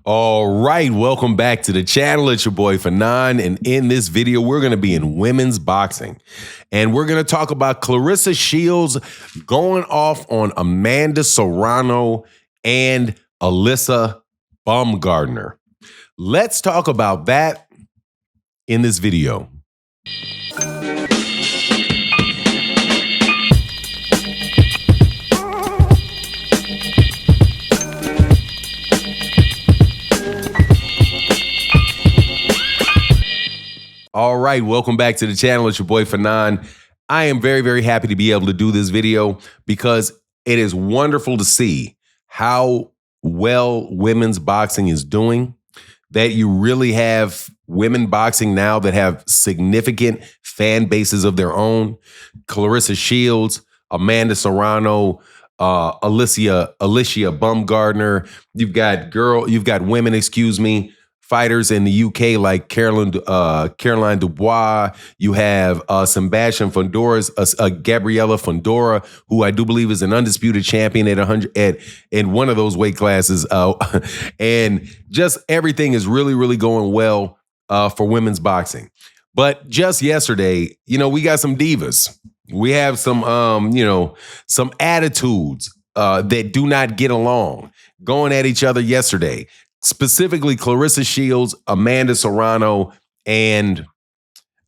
All right, welcome back to the channel. It's your boy Fanon, and in this video, we're going to be in women's boxing. And we're going to talk about Claressa Sheilds going off on Amanda Serano and Alyssa Baumgardner. Let's talk about that in this video. All right, welcome back to the channel. It's your boy Fanon. I am very, very happy to be able to do this video because it is wonderful to see how well women's boxing is doing, that you really have women boxing now that have significant fan bases of their own. Claressa Sheilds, Amanda Serano, Alicia Baumgardner. You've got women, fighters in the UK like Caroline Dubois. You have Sebastian Fondora, Gabriela Fondora, who I do believe is an undisputed champion at 100 in one of those weight classes. And just everything is really, really going well for women's boxing. But just yesterday, we got some divas. We have some some attitudes that do not get along going at each other yesterday. Specifically, Claressa Sheilds, Amanda Serano, and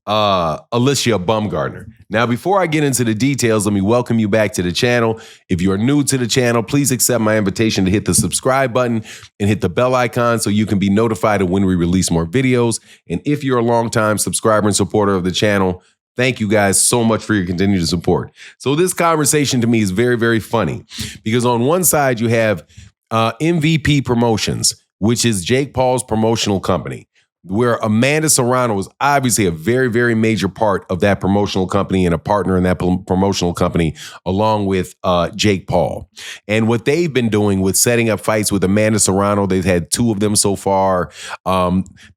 Alicia Baumgardner. Now, before I get into the details, let me welcome you back to the channel. If you are new to the channel, please accept my invitation to hit the subscribe button and hit the bell icon so you can be notified of when we release more videos. And if you're a longtime subscriber and supporter of the channel, thank you guys so much for your continued support. So this conversation to me is very, very funny because on one side you have MVP Promotions, which is Jake Paul's promotional company, where Amanda Serano is obviously a very, very major part of that promotional company and a partner in that promotional company, along with Jake Paul. And what they've been doing with setting up fights with Amanda Serano, they've had 2 of them so far.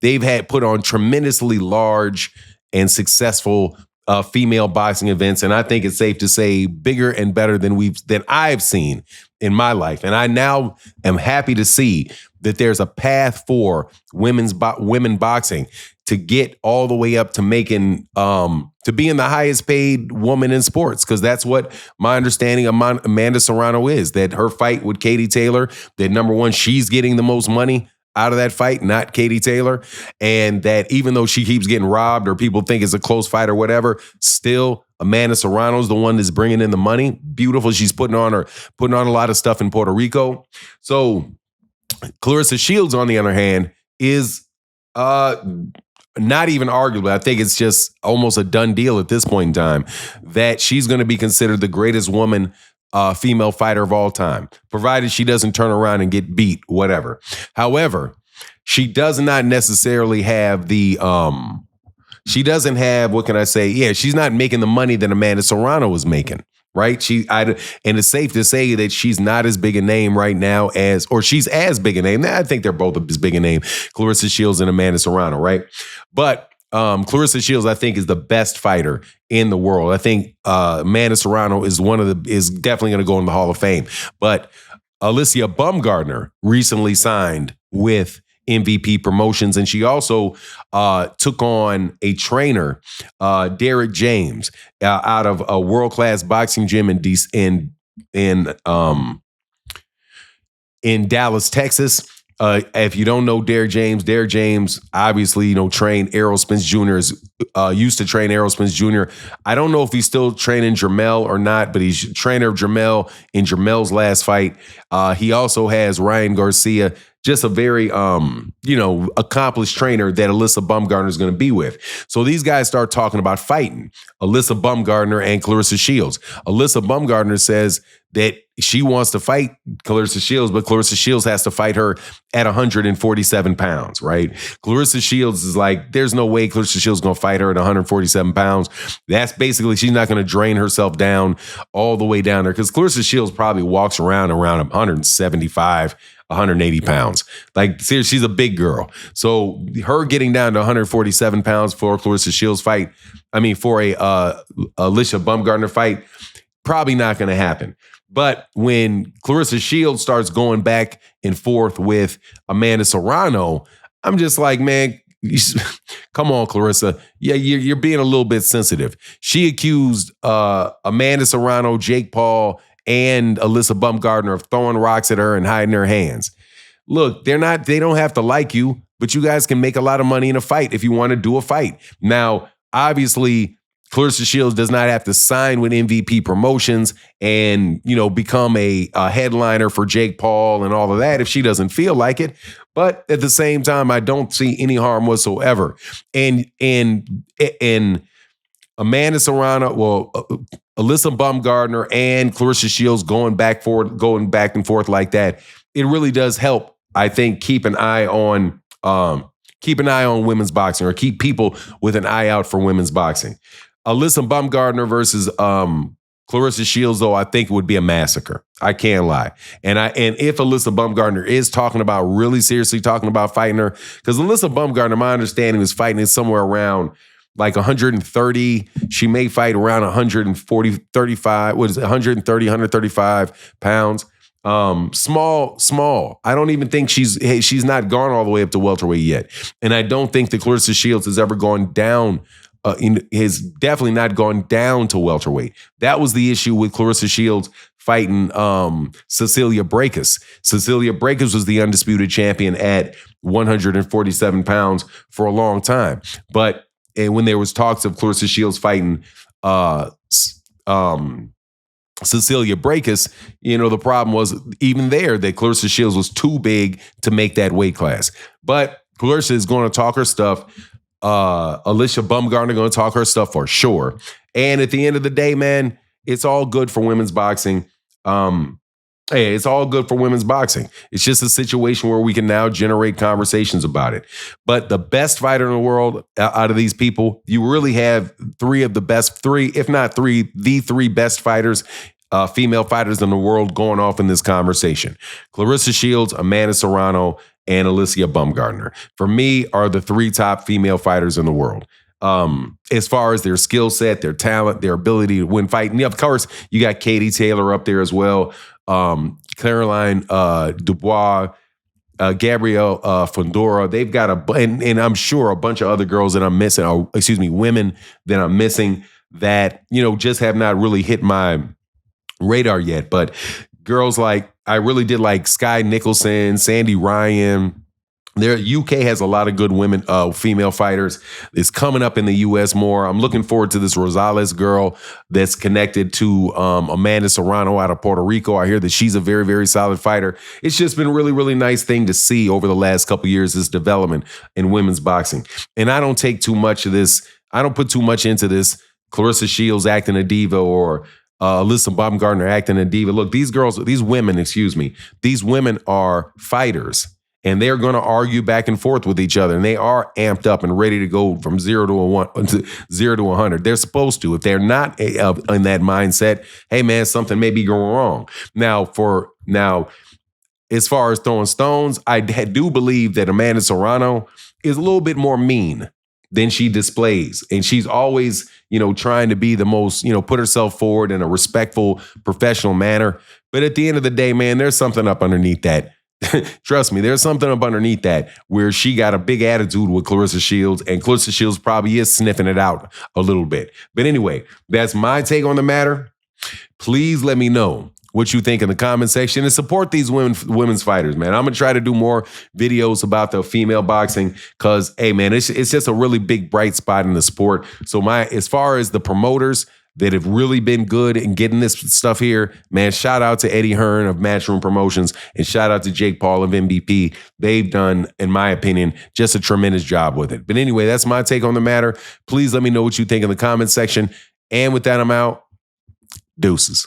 They've had put on tremendously large and successful female boxing events, and I think it's safe to say bigger and better than I've seen in my life. And I now am happy to see that there's a path for women boxing to get all the way up to making to being the highest paid woman in sports, because that's what my understanding of Amanda Serano is, that her fight with Katie Taylor, that number one, she's getting the most money out of that fight, not Katie Taylor, and that even though she keeps getting robbed or people think it's a close fight or whatever, still Amanda Serrano's the one that's bringing in the money. Beautiful. She's putting on a lot of stuff in Puerto Rico. So Claressa Sheilds, on the other hand, is not even arguably, I think it's just almost a done deal at this point in time, that she's going to be considered the greatest woman female fighter of all time, provided she doesn't turn around and get beat, whatever. However, she does not necessarily have she doesn't have, what can I say? Yeah, she's not making the money that Amanda Serrano was making, right? And it's safe to say that she's not as big a name right now or she's as big a name. I think they're both as big a name, Claressa Sheilds and Amanda Serrano, right? But Claressa Sheilds, I think, is the best fighter in the world. I think Amanda Serrano is definitely going to go in the Hall of Fame. But Alicia Baumgardner recently signed with MVP Promotions, and she also took on a trainer, Derek James, out of a world-class boxing gym in Dallas, Texas. If you don't know Derek James obviously, trained Errol Spence Jr. Used to train Errol Spence Jr. I don't know if he's still training Jermell or not, but he's trainer of Jermell in Jermell's last fight. He also has Ryan Garcia, just a very, accomplished trainer that Alyssa Baumgardner is going to be with. So these guys start talking about fighting, Alyssa Baumgardner and Claressa Sheilds. Alyssa Baumgardner says that she wants to fight Claressa Sheilds, but Claressa Sheilds has to fight her at 147 pounds, right? Claressa Sheilds is like, there's no way Claressa Sheilds is going to fight her at 147 pounds. That's basically, she's not going to drain herself down all the way down there, because Claressa Sheilds probably walks around 175, 180 pounds. Like, seriously, she's a big girl. So her getting down to 147 pounds for Claressa Sheilds fight, for a Alicia Baumgardner fight, probably not going to happen. But when Claressa Shields starts going back and forth with Amanda Serrano, I'm just like, man, come on, Claressa. Yeah, you're being a little bit sensitive. She accused Amanda Serrano, Jake Paul, and Alyssa Baumgardner of throwing rocks at her and hiding their hands. Look, they don't have to like you, but you guys can make a lot of money in a fight if you want to do a fight. Now, obviously, Claressa Shields does not have to sign with MVP Promotions and, become a headliner for Jake Paul and all of that if she doesn't feel like it. But at the same time, I don't see any harm whatsoever. And Amanda Serrano, Alyssa Baumgardner and Claressa Shields going back and forth like that, it really does help, I think, keep an eye on women's boxing, or keep people with an eye out for women's boxing. Alyssa Baumgardner versus Claressa Shields, though, I think it would be a massacre. I can't lie. And if Alyssa Baumgardner is really seriously talking about fighting her, because Alyssa Baumgardner, my understanding, is fighting somewhere around like 130. She may fight around 140, 35. What is it? 130, 135 pounds. Small. I don't even think she's not gone all the way up to welterweight yet. And I don't think that Claressa Shields has ever gone down. Has definitely not gone down to welterweight. That was the issue with Claressa Shields fighting Cecilia Brækhus. Cecilia Brækhus was the undisputed champion at 147 pounds for a long time. But when there was talks of Claressa Shields fighting Cecilia Brækhus, the problem was even there that Claressa Shields was too big to make that weight class. But Claressa is going to talk her stuff. Alyssa Baumgardner going to talk her stuff for sure. And at the end of the day, man, it's all good for women's boxing. It's all good for women's boxing. It's just a situation where we can now generate conversations about it. But the best fighter in the world out of these people, you really have the three best fighters, female fighters in the world going off in this conversation. Claressa Shields, Amanda Serrano, and Alyssa Baumgardner, for me, are the three top female fighters in the world. As far as their skill set, their talent, their ability to win fight. And of course, you got Katie Taylor up there as well. Caroline Dubois, Gabrielle Fondora. They've got and I'm sure a bunch of other girls that I'm missing, women that I'm missing that, just have not really hit my radar yet. But girls I really did like Sky Nicholson, Sandy Ryan. UK has a lot of good women, female fighters. It's coming up in the US more. I'm looking forward to this Rosales girl that's connected to Amanda Serrano out of Puerto Rico. I hear that she's a very, very solid fighter. It's just been a really, really nice thing to see over the last couple of years, this development in women's boxing. And I don't take too much of this. I don't put too much into this Claressa Shields acting a diva or Alyssa Baumgardner acting a diva. Look, these women are fighters, and they're going to argue back and forth with each other, and they are amped up and ready to go from 0 to 100. They're supposed to. If they're not in that mindset, hey man, something may be going wrong. Now, as far as throwing stones, I do believe that Amanda Serrano is a little bit more mean than she displays. And she's always, trying to be the most, put herself forward in a respectful, professional manner. But at the end of the day, man, there's something up underneath that. Trust me, there's something up underneath that where she got a big attitude with Claressa Shields, and Claressa Shields probably is sniffing it out a little bit. But anyway, that's my take on the matter. Please let me know what you think in the comment section and support these women's fighters, man. I'm going to try to do more videos about the female boxing because, hey, man, it's just a really big bright spot in the sport. So as far as the promoters that have really been good in getting this stuff here, man, shout out to Eddie Hearn of Matchroom Promotions and shout out to Jake Paul of MVP. They've done, in my opinion, just a tremendous job with it. But anyway, that's my take on the matter. Please let me know what you think in the comment section. And with that, I'm out. Deuces.